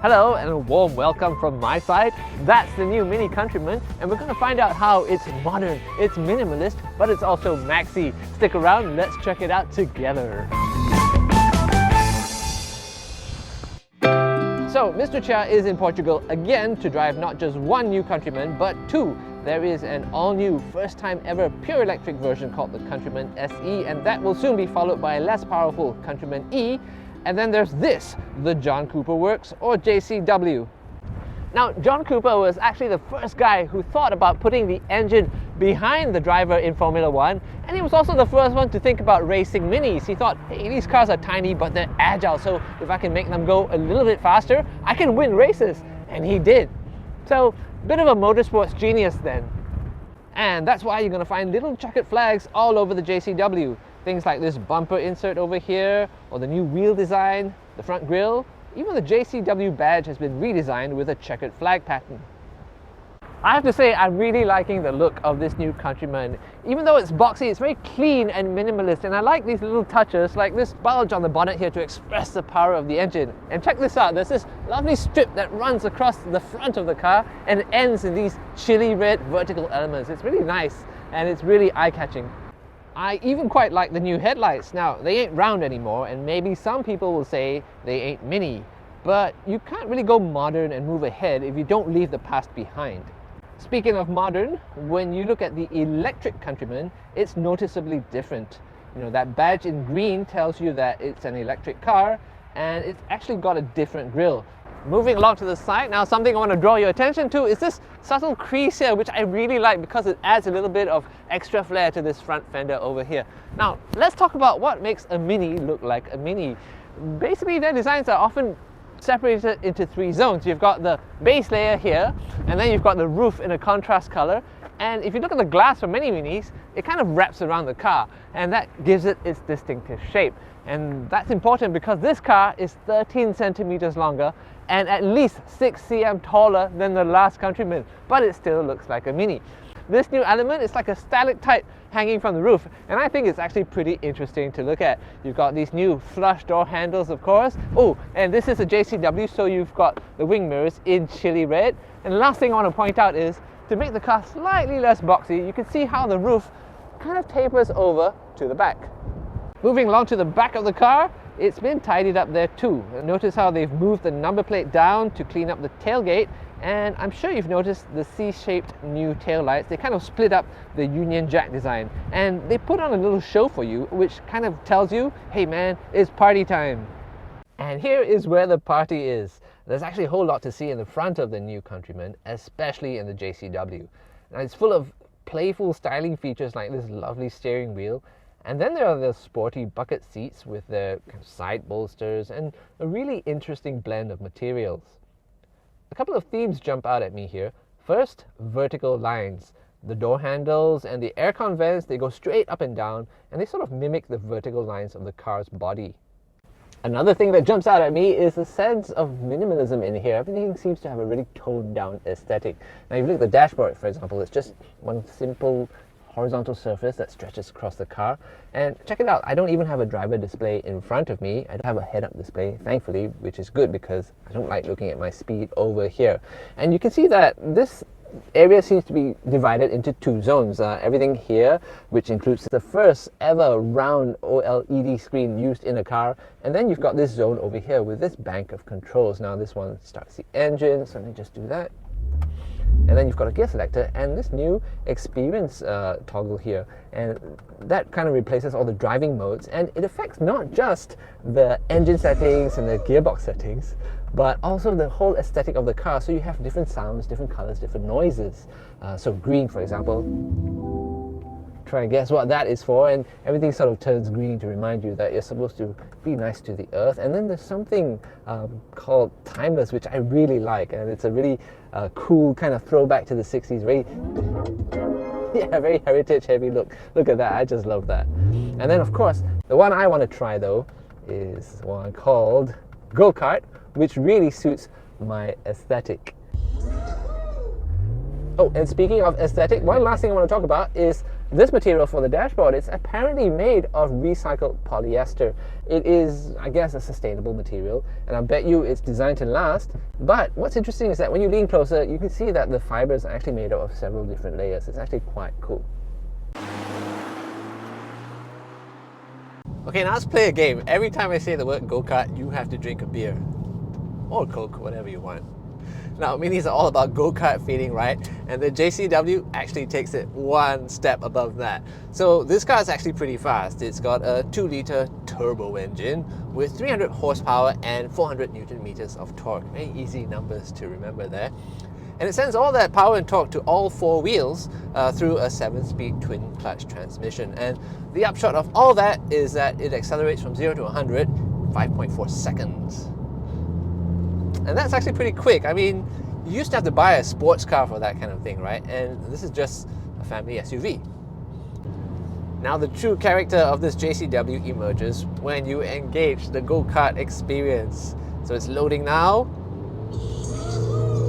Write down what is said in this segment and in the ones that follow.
Hello and a warm welcome from my side. That's the new Mini Countryman, and we're going to find out how it's modern, it's minimalist, but it's also maxi. Stick around, let's check it out together. So, Mr. Chia is in Portugal again to drive not just one new Countryman, but two. There is an all-new, first-time ever pure electric version called the Countryman SE, and that will soon be followed by a less powerful Countryman E. And then there's this, the John Cooper Works, or JCW. Now, John Cooper was actually the first guy who thought about putting the engine behind the driver in Formula One, and he was also the first one to think about racing minis. He thought, hey, these cars are tiny but they're agile, so if I can make them go a little bit faster, I can win races. And he did. So, bit of a motorsports genius then. And that's why you're going to find little checkered flags all over the JCW. Things like this bumper insert over here, or the new wheel design, the front grille. Even the JCW badge has been redesigned with a checkered flag pattern. I have to say, I'm really liking the look of this new Countryman. Even though it's boxy, it's very clean and minimalist, and I like these little touches like this bulge on the bonnet here to express the power of the engine. And check this out, there's this lovely strip that runs across the front of the car and ends in these chili red vertical elements. It's really nice and it's really eye-catching. I even quite like the new headlights. Now, they ain't round anymore, and maybe some people will say they ain't mini, but you can't really go modern and move ahead if you don't leave the past behind. Speaking of modern, when you look at the electric Countryman, it's noticeably different. You know, that badge in green tells you that it's an electric car, and it's actually got a different grille. Moving along to the side, now something I want to draw your attention to is this subtle crease here, which I really like because it adds a little bit of extra flair to this front fender over here. Now, let's talk about what makes a Mini look like a Mini. Basically, their designs are often separated into three zones. You've got the base layer here, and then you've got the roof in a contrast color. And if you look at the glass for many Minis, it kind of wraps around the car, and that gives it its distinctive shape. And that's important because this car is 13 centimeters longer and at least 6 cm taller than the last Countryman, but it still looks like a Mini. This new element is like a stalactite hanging from the roof, and I think it's actually pretty interesting to look at. You've got these new flush door handles, of course. Oh, and this is a JCW, so you've got the wing mirrors in chili red. And the last thing I want to point out is, to make the car slightly less boxy, you can see how the roof kind of tapers over to the back. Moving along to the back of the car, it's been tidied up there too. Notice how they've moved the number plate down to clean up the tailgate, and I'm sure you've noticed the C-shaped new tail lights. They kind of split up the Union Jack design, and they put on a little show for you, which kind of tells you, hey man, it's party time. And here is where the party is. There's actually a whole lot to see in the front of the new Countryman, especially in the JCW. Now, it's full of playful styling features like this lovely steering wheel, and then there are the sporty bucket seats with their kind of side bolsters and a really interesting blend of materials. A couple of themes jump out at me here. First, vertical lines. The door handles and the aircon vents, they go straight up and down, and they sort of mimic the vertical lines of the car's body. Another thing that jumps out at me is the sense of minimalism in here. Everything seems to have a really toned down aesthetic. Now, if you look at the dashboard, for example, it's just one simple horizontal surface that stretches across the car. And check it out, I don't even have a driver display in front of me. I don't have a head-up display, thankfully, which is good because I don't like looking at my speed over here. And you can see that this area seems to be divided into two zones. Everything here, which includes the first ever round OLED screen used in a car, and then you've got this zone over here with this bank of controls. Now this one starts the engine, so let me just do that. And then you've got a gear selector and this new experience toggle here, and that kind of replaces all the driving modes, and it affects not just the engine settings and the gearbox settings, but also the whole aesthetic of the car. So you have different sounds, different colors, different noises. So green, for example, try and guess what that is for, and everything sort of turns green to remind you that you're supposed to be nice to the earth. And then there's something called timeless, which I really like, and it's a really cool kind of throwback to the 60s, very heritage heavy look. Look at that, I just love that. And then of course, the one I want to try though is one called Go-Kart, which really suits my aesthetic. Oh, and speaking of aesthetic, one last thing I want to talk about is this material for the dashboard is apparently made of recycled polyester. It is, I guess, a sustainable material, and I bet you it's designed to last. But what's interesting is that when you lean closer, you can see that the fibers are actually made up of several different layers. It's actually quite cool. Okay, now let's play a game. Every time I say the word go-kart, you have to drink a beer. Or Coke, whatever you want. Now, minis are all about go-kart feeling, right? And the JCW actually takes it one step above that. So this car is actually pretty fast. It's got a 2-litre turbo engine with 300 horsepower and 400 Newton meters of torque. Very easy numbers to remember there. And it sends all that power and torque to all 4 wheels through a 7-speed twin clutch transmission. And the upshot of all that is that it accelerates from 0 to 100 in 5.4 seconds. And that's actually pretty quick. I mean, you used to have to buy a sports car for that kind of thing, right? And this is just a family SUV. Now, the true character of this JCW emerges when you engage the go-kart experience. So it's loading now.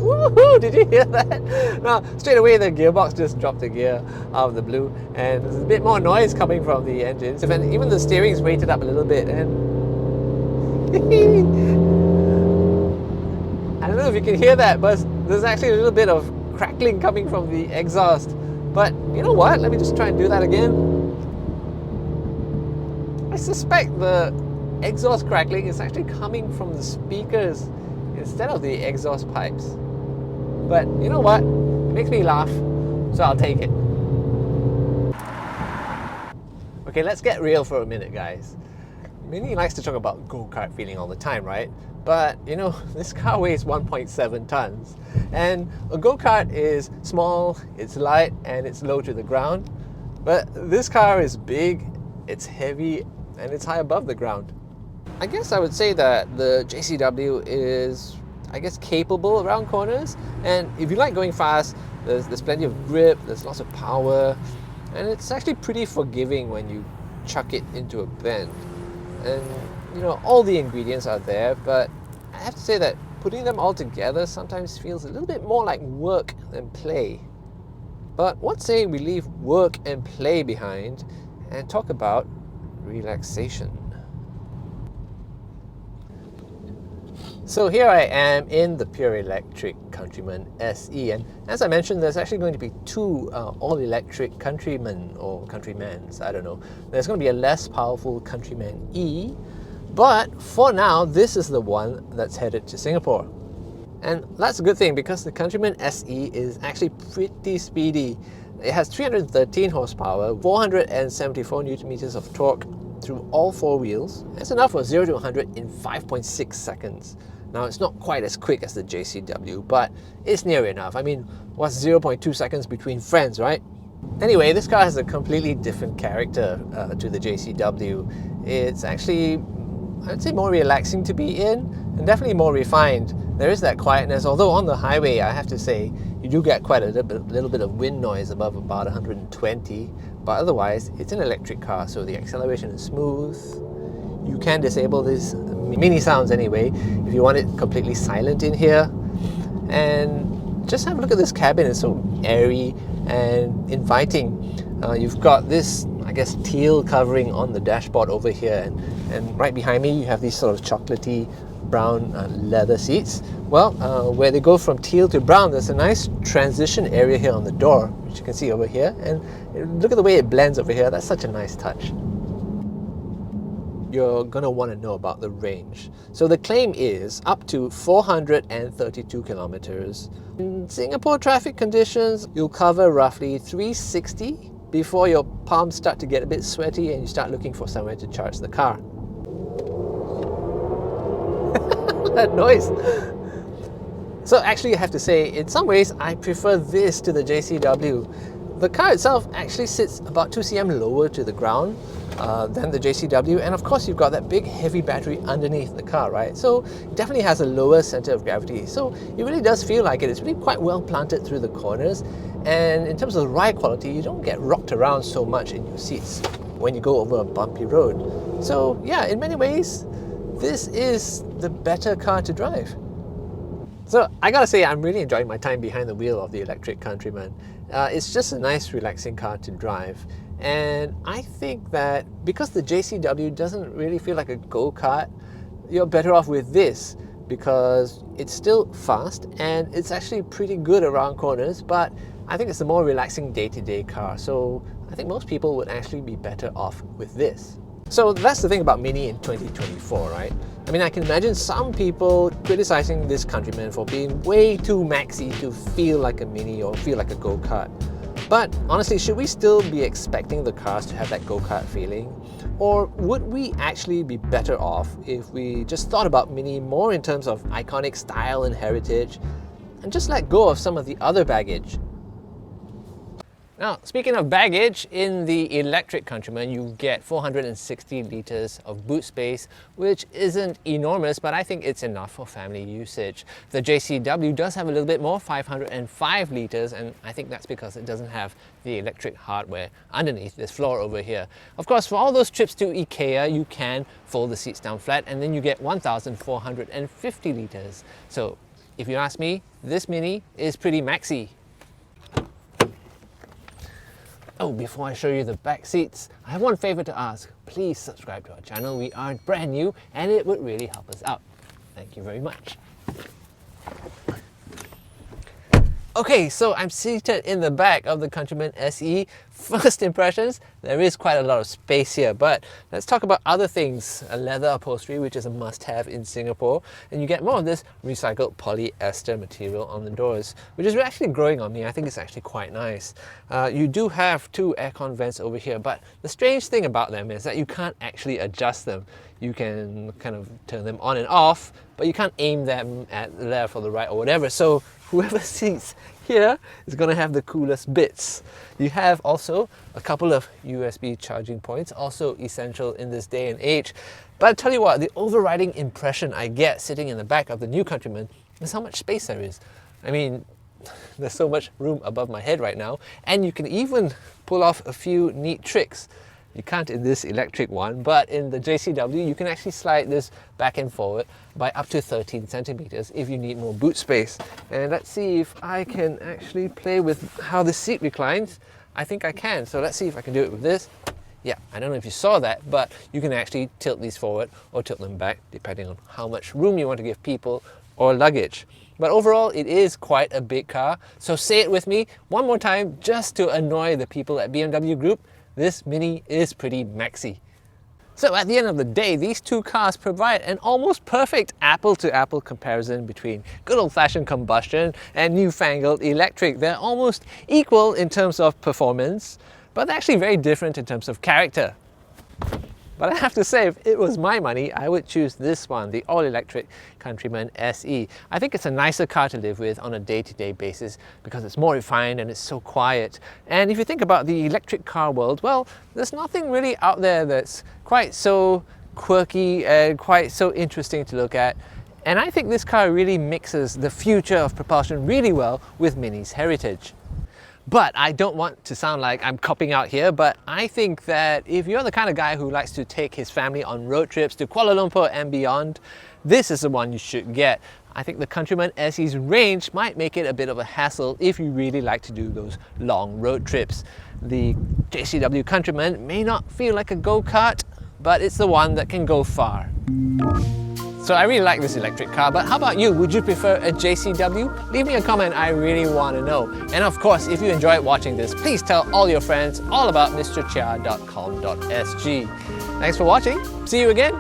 Woohoo! Did you hear that? Now, straight away the gearbox just dropped the gear out of the blue, and there's a bit more noise coming from the engines. And even the steering's weighted up a little bit, and I don't know if you can hear that, but there's actually a little bit of crackling coming from the exhaust. But you know what? Let me just try and do that again. I suspect the exhaust crackling is actually coming from the speakers instead of the exhaust pipes. But you know what? It makes me laugh, so I'll take it. Okay, let's get real for a minute, guys. Mini likes to talk about go-kart feeling all the time, right? But you know, this car weighs 1.7 tons. And a go-kart is small, it's light, and it's low to the ground. But this car is big, it's heavy, and it's high above the ground. I guess I would say that the JCW is, capable around corners. And if you like going fast, there's plenty of grip, there's lots of power, and it's actually pretty forgiving when you chuck it into a bend. And you know, all the ingredients are there, but I have to say that putting them all together sometimes feels a little bit more like work than play. But what say we leave work and play behind and talk about relaxation? So here I am in the pure electric Countryman SE, and as I mentioned, there's actually going to be 2 all-electric Countryman or Countrymans, I don't know. There's going to be a less powerful Countryman E, but for now, this is the one that's headed to Singapore. And that's a good thing because the Countryman SE is actually pretty speedy. It has 313 horsepower, 474 Newton meters of torque through all 4 wheels. That's enough for 0 to 100 in 5.6 seconds. Now, it's not quite as quick as the JCW, but it's near enough. I mean, what's 0.2 seconds between friends, right? Anyway, this car has a completely different character to the JCW. It's actually, I'd say, more relaxing to be in, and definitely more refined. There is that quietness, although on the highway, I have to say, you do get quite a little bit of wind noise above about 120, but otherwise, it's an electric car, so the acceleration is smooth. You can disable these mini sounds anyway, if you want it completely silent in here. And just have a look at this cabin, it's so airy and inviting. You've got this, teal covering on the dashboard over here, and right behind me you have these sort of chocolatey brown leather seats. Well, where they go from teal to brown, there's a nice transition area here on the door, which you can see over here, and look at the way it blends over here. That's such a nice touch. You're going to want to know about the range. So the claim is up to 432 kilometers. In Singapore traffic conditions, you'll cover roughly 360 before your palms start to get a bit sweaty and you start looking for somewhere to charge the car. That noise! So actually I have to say, in some ways I prefer this to the JCW. The car itself actually sits about 2 cm lower to the ground than the JCW, and of course you've got that big heavy battery underneath the car, right? So it definitely has a lower center of gravity, so it really does feel like it. It's really quite well planted through the corners, and in terms of the ride quality, you don't get rocked around so much in your seats when you go over a bumpy road. So yeah, in many ways, this is the better car to drive. So I gotta say, I'm really enjoying my time behind the wheel of the electric Countryman. It's just a nice, relaxing car to drive. And I think that because the JCW doesn't really feel like a go-kart, you're better off with this because it's still fast and it's actually pretty good around corners, but I think it's a more relaxing day-to-day car. So I think most people would actually be better off with this. So that's the thing about Mini in 2024, right? I mean, I can imagine some people criticizing this Countryman for being way too maxi to feel like a Mini or feel like a go-kart. But honestly, should we still be expecting the cars to have that go-kart feeling? Or would we actually be better off if we just thought about Mini more in terms of iconic style and heritage and just let go of some of the other baggage? Now, speaking of baggage, in the electric Countryman, you get 460 litres of boot space, which isn't enormous, but I think it's enough for family usage. The JCW does have a little bit more, 505 litres, and I think that's because it doesn't have the electric hardware underneath this floor over here. Of course, for all those trips to IKEA, you can fold the seats down flat, and then you get 1,450 litres. So, if you ask me, this Mini is pretty maxi. Oh, before I show you the back seats, I have one favour to ask. Please subscribe to our channel. We are brand new and it would really help us out. Thank you very much. Okay, so I'm seated in the back of the Countryman SE. First impressions, there is quite a lot of space here, but let's talk about other things. A leather upholstery, which is a must-have in Singapore, and you get more of this recycled polyester material on the doors, which is actually growing on me. I think it's actually quite nice. You do have two aircon vents over here, but the strange thing about them is that you can't actually adjust them. You can kind of turn them on and off, but you can't aim them at the left or the right or whatever. So whoever sits here is going to have the coolest bits. You have also a couple of USB charging points, also essential in this day and age. But I'll tell you what, the overriding impression I get sitting in the back of the new Countryman is how much space there is. I mean, there's so much room above my head right now, and you can even pull off a few neat tricks. You can't in this electric one, but in the JCW, you can actually slide this back and forward by up to 13 centimeters if you need more boot space. And let's see if I can actually play with how the seat reclines. I think I can, so let's see if I can do it with this. Yeah, I don't know if you saw that, but you can actually tilt these forward or tilt them back, depending on how much room you want to give people or luggage. But overall, it is quite a big car. So say it with me one more time, just to annoy the people at BMW Group. This Mini is pretty maxi. So at the end of the day, these two cars provide an almost perfect apple-to-apple comparison between good old-fashioned combustion and newfangled electric. They're almost equal in terms of performance, but they're actually very different in terms of character. But I have to say, if it was my money, I would choose this one, the all-electric Countryman SE. I think it's a nicer car to live with on a day-to-day basis because it's more refined and it's so quiet. And if you think about the electric car world, well, there's nothing really out there that's quite so quirky and quite so interesting to look at. And I think this car really mixes the future of propulsion really well with Mini's heritage. But I don't want to sound like I'm copping out here, but I think that if you're the kind of guy who likes to take his family on road trips to Kuala Lumpur and beyond, this is the one you should get. I think the Countryman SE's range might make it a bit of a hassle if you really like to do those long road trips. The JCW Countryman may not feel like a go-kart, but it's the one that can go far. So I really like this electric car, but how about you? Would you prefer a JCW? Leave me a comment, I really want to know. And of course, if you enjoyed watching this, please tell all your friends all about MrChia.sg. Thanks for watching. See you again.